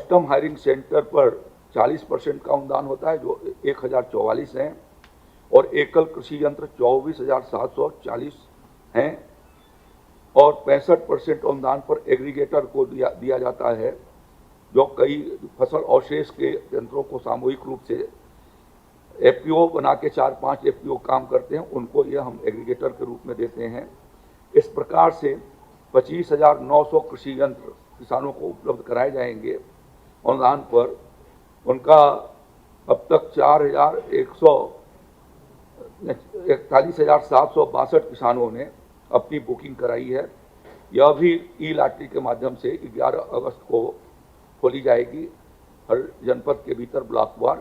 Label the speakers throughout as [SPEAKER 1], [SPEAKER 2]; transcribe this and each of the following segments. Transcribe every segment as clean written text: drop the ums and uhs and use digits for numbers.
[SPEAKER 1] Custom hiring centre पर 40% का अनुदान होता है जो 1044 हैं, और एकल कृषि यंत्र 24,740 हैं, और 65% अनुदान पर एग्रीगेटर को दिया जाता है जो कई फसल अवशेष के यंत्रों को सामूहिक रूप से एफपीओ बना के 4-5 एफपीओ काम करते हैं, उनको यह हम एग्रीगेटर के रूप में देते हैं। इस प्रकार से 25,900 कृषि यंत्र किसानों को उपलब्ध कराए जाएंगे अनुदान पर। उनका अब तक 41,762 किसानों ने अपनी बुकिंग कराई है। यह भी ई लॉटरी के माध्यम से 11 अगस्त को खोली जाएगी हर जनपद के भीतर ब्लॉकवार।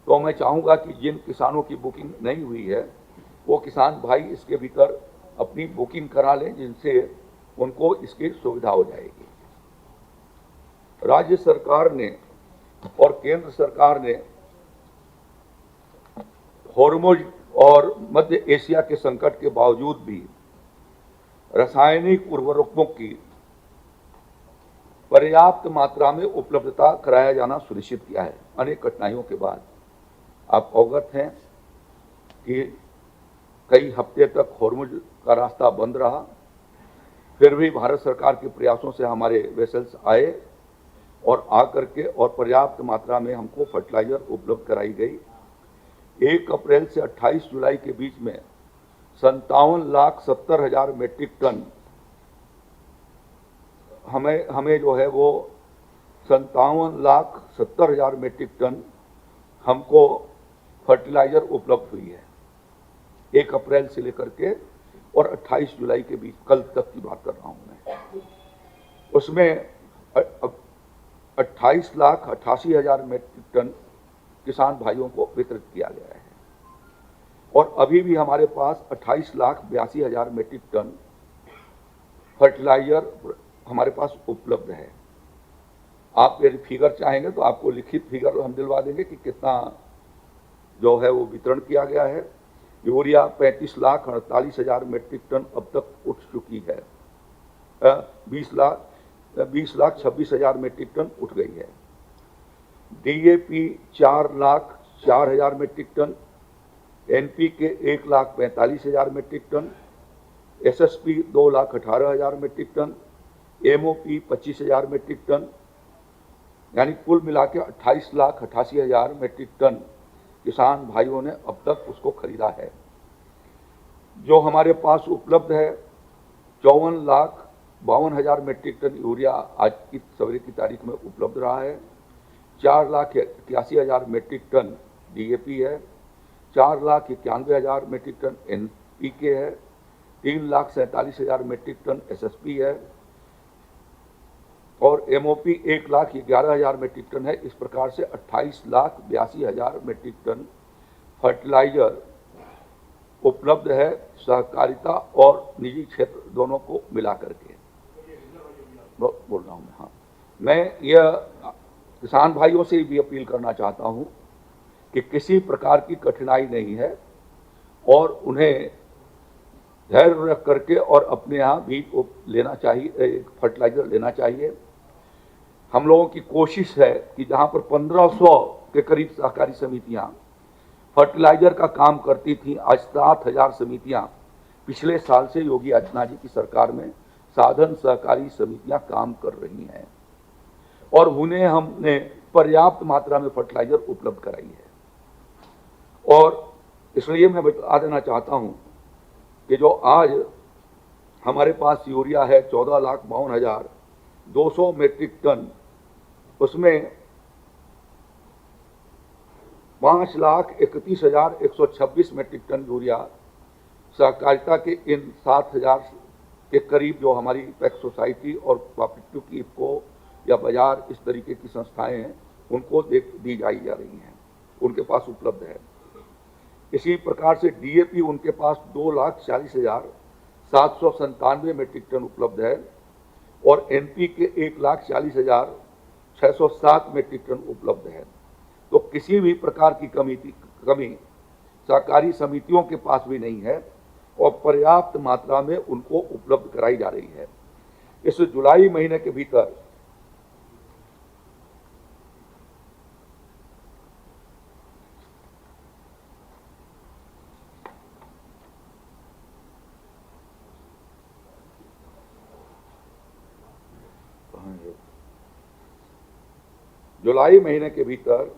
[SPEAKER 1] तो मैं चाहूँगा कि जिन किसानों की बुकिंग नहीं हुई है वो किसान भाई इसके भीतर अपनी बुकिंग करा लें, जिनसे उनको इसकी सुविधा हो जाएगी। राज्य सरकार ने और केंद्र सरकार ने हॉर्मोज और मध्य एशिया के संकट के बावजूद भी रासायनिक उर्वरकों की पर्याप्त मात्रा में उपलब्धता कराया जाना सुनिश्चित किया है। अनेक कठिनाइयों के बाद आप अवगत हैं कि कई हफ्ते तक हॉर्मुज का रास्ता बंद रहा, फिर भी भारत सरकार के प्रयासों से हमारे वेसल्स आए और आकर के और पर्याप्त मात्रा में हमको फर्टिलाइजर उपलब्ध कराई गई। 1 अप्रैल से 28 जुलाई के बीच में 57,70,000 मेट्रिक टन हमें जो है वो 57,70,000 मेट्रिक टन हमको फर्टिलाइजर उपलब्ध हुई है 1 अप्रैल से लेकर के और 28 जुलाई के बीच, कल तक की बात कर रहा हूं मैं। उसमें 28,88,000 मेट्रिक टन किसान भाइयों को वितरित किया गया है, और अभी भी हमारे पास 28,82,000 मेट्रिक टन फर्टिलाइजर हमारे पास उपलब्ध है। आप यदि फिगर चाहेंगे तो आपको लिखित फिगर हम दिलवा देंगे कि कितना जो है वो वितरण किया गया है। यूरिया 35,48,000 मेट्रिक टन अब तक उठ चुकी है। 20,26,000 मेट्रिक टन उठ गई है। DAP 4,04,000 metric ton, NPK 1,45,000 metric ton, SSP 2,18,000 metric ton, MOP 25,000 metric ton, यानी कुल मिला के 28,88,000 मेट्रिक टन किसान भाइयों ने अब तक उसको खरीदा है। जो हमारे पास उपलब्ध है 54,52,000 मेट्रिक टन यूरिया आज की सवेरे की तारीख में उपलब्ध रहा है। 4,81,000 मेट्रिक टन डीएपी है, 4,91,000 मेट्रिक टन एनपीके है, 3,47,000 मेट्रिक टन एसएसपी है, और एमओपी 1,11,000 मेट्रिक टन है। इस प्रकार से 28,82,000 मेट्रिक टन फर्टिलाइजर उपलब्ध है सहकारिता और निजी क्षेत्र दोनों को मिला करके। बोल रहा हूं मैं। हाँ, मैं यह किसान भाइयों से भी अपील करना चाहता हूं कि किसी प्रकार की कठिनाई नहीं है और उन्हें धैर्य रख करके और अपने यहाँ बीज लेना चाहिए, फर्टिलाइजर लेना चाहिए। हम लोगों की कोशिश है कि जहाँ पर 1500 के करीब सहकारी समितियाँ फर्टिलाइजर का काम करती थी, आज 7,000 समितियाँ पिछले साल से योगी आदित्यनाथ जी की सरकार में साधन सहकारी समितियाँ काम कर रही हैं, और उन्हें हमने पर्याप्त मात्रा में फर्टिलाइजर उपलब्ध कराई है। और इसलिए मैं बता देना चाहता हूँ कि जो आज हमारे पास यूरिया है 14,52,200 मेट्रिक टन, उसमें 5,31,126 मेट्रिक टन यूरिया सहकारिता के इन 7,000 के करीब जो हमारी पैक्स सोसाइटी और कोऑपरेटिव की इफको या बाजार इस तरीके की संस्थाएं हैं उनको दी जा रही हैं, उनके पास उपलब्ध है। इसी प्रकार से डीएपी उनके पास 2,40,797 मेट्रिक टन उपलब्ध है, और एनपीके 1,40,607 मेट्रिक टन उपलब्ध है। तो किसी भी प्रकार की कमी सहकारी समितियों के पास भी नहीं है और पर्याप्त मात्रा में उनको उपलब्ध कराई जा रही है। इस जुलाई महीने के भीतर जुलाई महीने के भीतर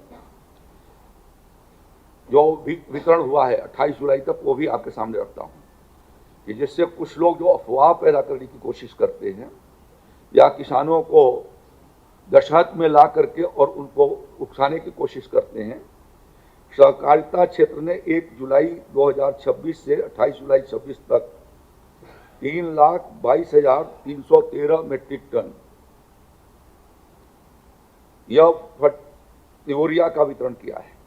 [SPEAKER 1] जो वितरण हुआ है 28 जुलाई तक, वो भी आपके सामने रखता हूं कि जिससे कुछ लोग जो अफवाह पैदा करने की कोशिश करते हैं या किसानों को दशहत में ला करके और उनको उकसाने की कोशिश करते हैं। सहकारिता क्षेत्र ने 1 जुलाई 2026 से 28 जुलाई 26 तक 3,22,313 मीट्रिक टन यूरिया का वितरण किया है।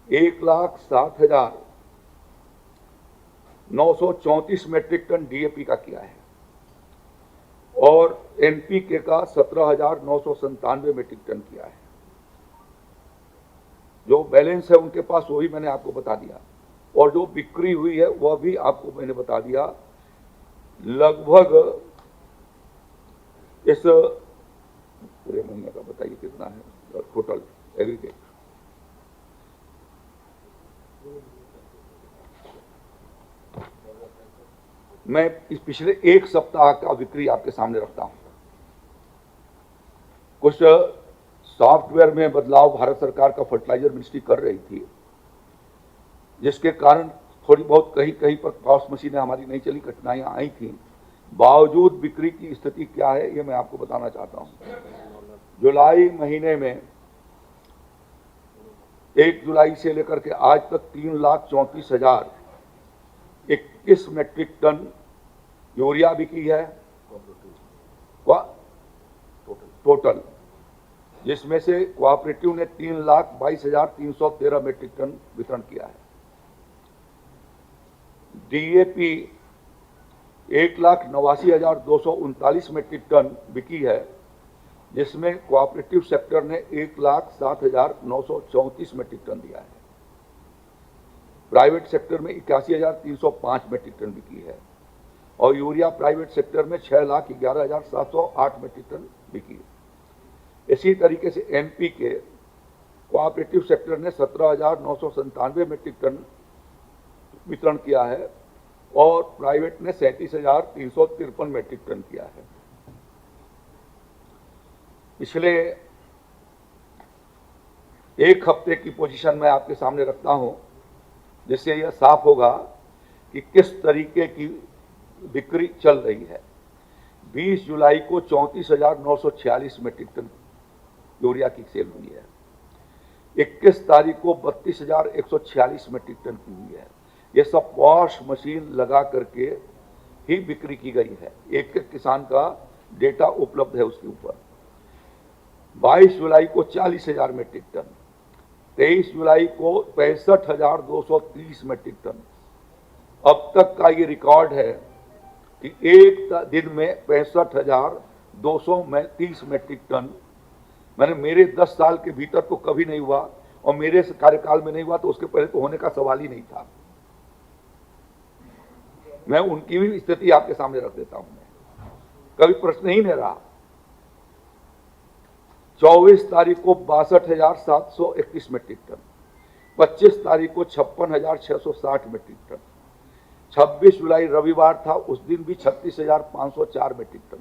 [SPEAKER 1] 1,07,934 मीट्रिक टन डीएपी का किया है और एनपीके का 17,997 मीट्रिक टन किया है। जो बैलेंस है उनके पास वही मैंने आपको बता दिया, और जो बिक्री हुई है वह भी आपको मैंने बता दिया। लगभग इस पूरे महीने का बताइए कितना है टोटल एग्रीगेट। मैं इस पिछले एक सप्ताह का बिक्री आपके सामने रखता हूं। कुछ सॉफ्टवेयर में बदलाव भारत सरकार का फर्टिलाइजर मिनिस्ट्री कर रही थी, जिसके कारण थोड़ी बहुत कहीं कहीं पर पाउस मशीनें हमारी नहीं चली, कठिनाइयां आई थी। बावजूद बिक्री की स्थिति क्या है ये मैं आपको बताना चाहता हूं। जुलाई महीने में 1 जुलाई से लेकर के आज तक 3,34,021 मीट्रिक टन यूरिया बिकी है टोटल, जिसमें से कोऑपरेटिव ने 3,22,313 मीट्रिक टन वितरण किया है। डीएपी 1,89,239 मीट्रिक टन बिकी है, जिसमें कोऑपरेटिव सेक्टर ने 1,07,934 मीट्रिक टन दिया है। प्राइवेट सेक्टर में 81,305 मीट्रिक टन बिकी है और यूरिया प्राइवेट सेक्टर में 6,11,708 मीट्रिक टन बिकी है। इसी तरीके से एनपीके कोऑपरेटिव सेक्टर ने 17,997 मीट्रिक टन वितरण किया है और प्राइवेट ने 37,353 मीट्रिक टन किया है। पिछले एक हफ्ते की पोजीशन मैं आपके सामने रखता हूं, जिससे यह साफ होगा कि किस तरीके की बिक्री चल रही है। 20 जुलाई को 34,946 मीट्रिक टन यूरिया की सेल हुई है। 21 तारीख को 32,146 मीट्रिक टन की हुई है। यह सब वॉश मशीन लगा करके ही बिक्री की गई है। एक एक किसान का डेटा उपलब्ध है उसके ऊपर। 22 जुलाई को 40,000 मीट्रिक टन, 23 जुलाई को 65,230 मीट्रिक टन। अब तक का ये रिकॉर्ड है कि एक दिन में 65,230 मीट्रिक टन, मैंने मेरे 10 साल के भीतर तो कभी नहीं हुआ और मेरे कार्यकाल में नहीं हुआ, तो उसके पहले तो होने का सवाल ही नहीं था। मैं उनकी भी स्थिति आपके सामने रख देता हूं। कभी प्रश्न ही नहीं रहा। 24 तारीख को 62,731 मीट्रिक टन, 25 तारीख को 56,660 मीट्रिक टन, 26 जुलाई रविवार था, उस दिन भी 36,504 मीट्रिक टन।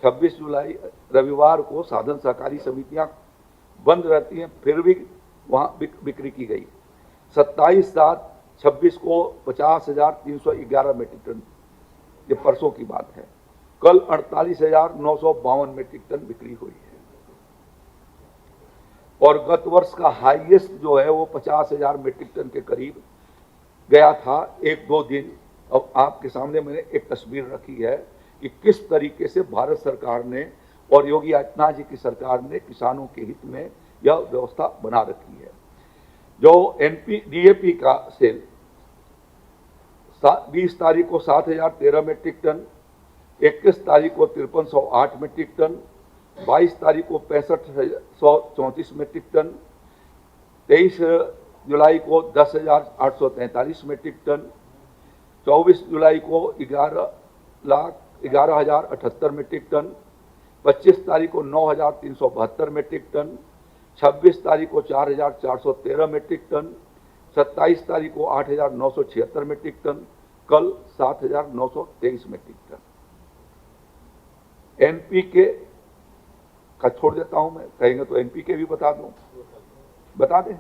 [SPEAKER 1] 26 जुलाई रविवार को साधन सहकारी समितियां बंद रहती हैं, फिर भी वहां बिक्री की गई। 27/7/26 को 50,311 मीट्रिक टन, ये परसों की बात है। कल 48,952 मीट्रिक टन बिक्री हुई है और गत वर्ष का हाईएस्ट जो है वो 50,000 मीट्रिक टन के करीब गया था एक दो दिन। अब आपके सामने मैंने एक तस्वीर रखी है कि किस तरीके से भारत सरकार ने और योगी आदित्यनाथ जी की सरकार ने किसानों के हित में यह व्यवस्था बना रखी है। जो डीएपी का सेल 20 तारीख को 7,013 मीट्रिक टन, 21 तारीख को 5308 मीट्रिक टन, 22 तारीख को 65,134 मीट्रिक टन, 23 जुलाई को 10,843 मीट्रिक टन, 24 जुलाई को 11,11,078 मीट्रिक टन, 25 तारीख को 9,372 मीट्रिक टन, 26 तारीख को 4,413 मीट्रिक टन, 27 तारीख को 8,976 मीट्रिक टन, कल 7,923 मीट्रिक टन। एनपीके छोड़ देता हूं मैं, कहेंगे तो एनपीके भी बता दूं, बता दें।